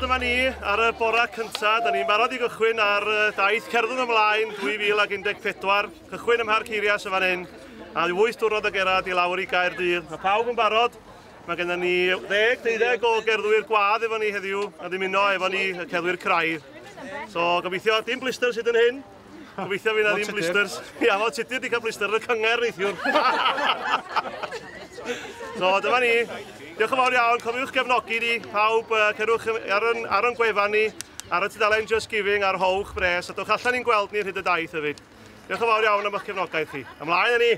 dyma ni ar y bora cyntaf. Da ni'n barod i gychwyn ar daith Cerddwn Ymlaen 2014. Cychwyn ym Mhar Ceirias y fan hyn. A 8 diwrnod o gerdded i lawr i Gaerdydd. Mae pawb yn barod. Mae gennym ni 10-12 o gerddwyr gwadd efo ni heddiw a dymuno efo ni y cerddwyr craidd. So gobeithio dim blister sydd yn hyn. Gobeithio fi na ddim blisters. Ia, fo tudur di cael blister yn y cynger neithiwr. So dyma ni. Diolch yn fawr iawn. Cofiwch gefnogi ni. Pawb cerwch ar yn gwefan ni. Ar y tudalen Just Giving ar howch bres. A dwch allan ni'n gweld ni hyd y daith hefyd. Diolch yn fawr iawn am eich gefnogaeth chi. Ymlaen â ni.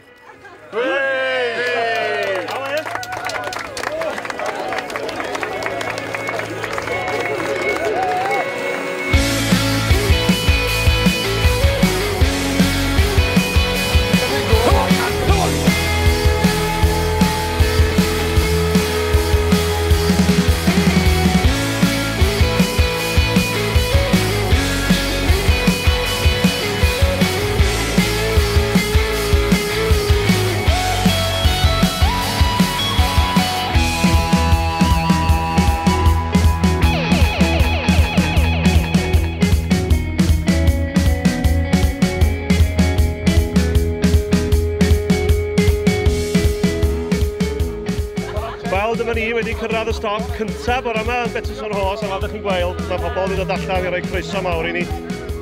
Dyma ni wedi cyrraedd y stop cyntaf o'r yma yn betws-yn-rhos a fel ydych chi'n gweld, mae pobl wedi dod allan i roi croeso mawr i ni.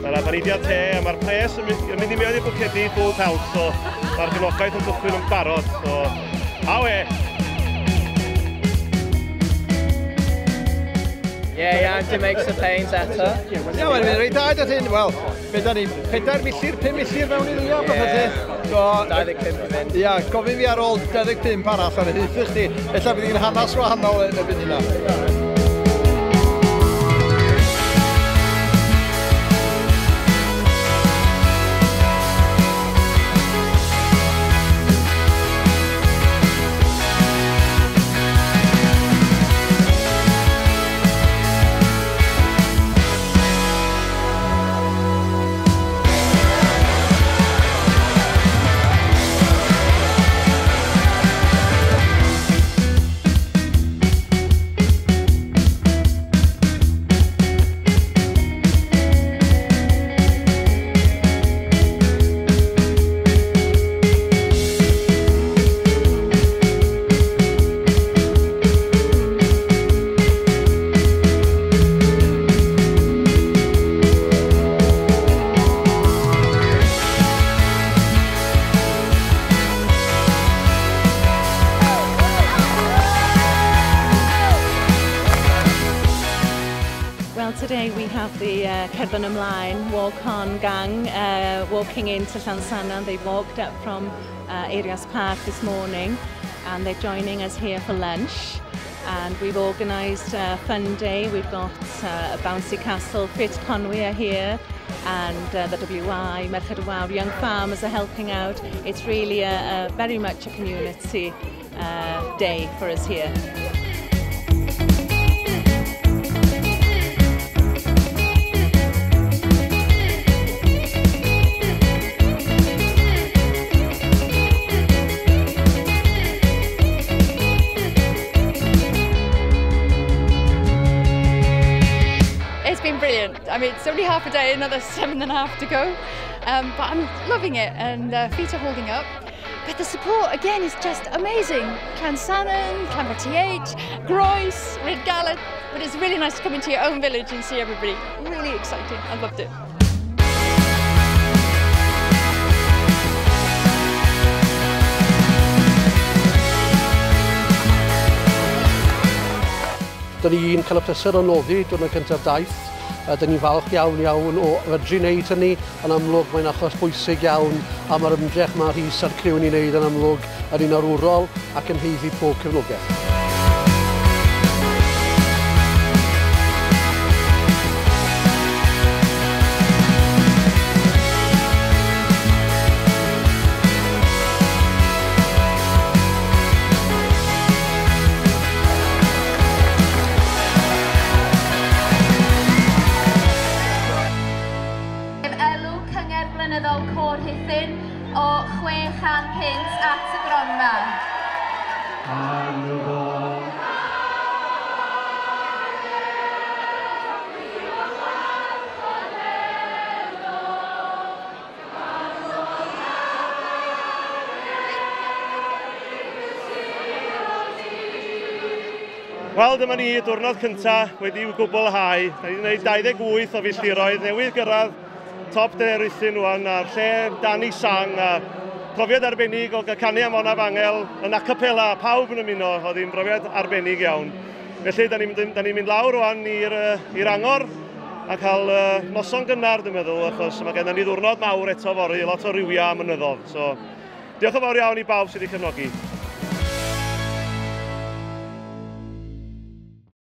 Dyna baneidiau te a mae'r pres yn mynd i mewn i bwcedu full pelt, so mae'r gefnogaeth yn cychwyn yn barod. So, awe! Ie, dim eics y plains eto. Ie, mae'n mynd rhaid daid at hyn. Wel, fe da ni 4 milltir, 5 milltir mewn i ddio, beth ydy. 25 yn mynd. Ie, gofyn fi ar ôl 25 arall ar y hyd chdi. Ella bydd hi'n hanes wahanol yn y byd yna. Today we have the Cerddwn Ymlaen walk-on gang walking into Llansannan. They walked up from Eirias Park this morning and they're joining us here for lunch. And we've organised a fun day. We've got a bouncy castle, Fit Conwy are here and the WI, Merched y Wawr, young farmers are helping out. It's really very much a community day for us here. I mean, it's only half a day, another 7.5 to go, but I'm loving it and feet are holding up. But the support, again, is just amazing. Llansannan, Llanfairpwll, Groes, Red Gallet, but it's really nice to come into your own village and see everybody. Really exciting, I loved it. Da ni'n cael y pleser o noddi diwrnod cyntaf daith. Da ni'n falch iawn o fedru wneud hynny. Yn amlwg mae'n achos bwysig iawn a mae'r ymdrech mae Rhys a'r criw ni'n wneud yn amlwg yn un arwrol ac yn heiddi pob cefnogaeth. Rhuthun o 600 at y gronfa. Wel, dyma ni, diwrnod cyntaf wedi i'w gwblhau. Da ni wedi gwneud 28 o filltiroedd, newydd gyrraedd top de Rhuthun rwan, a'r lle dan i sang, a profiad arbennig o gael canu am Onaf Angel yn acapella, pawb yn ymuno, oedd hi'n profiad arbennig iawn. Felly, da ni'n mynd lawr rwan i'r Angor a cael noson gynnar, dwi'n meddwl, achos mae gennym ni ddiwrnod mawr eto fory, lot o rywiau mynyddodd. So, diolch yn fawr iawn i bawb sydd wedi cefnogi.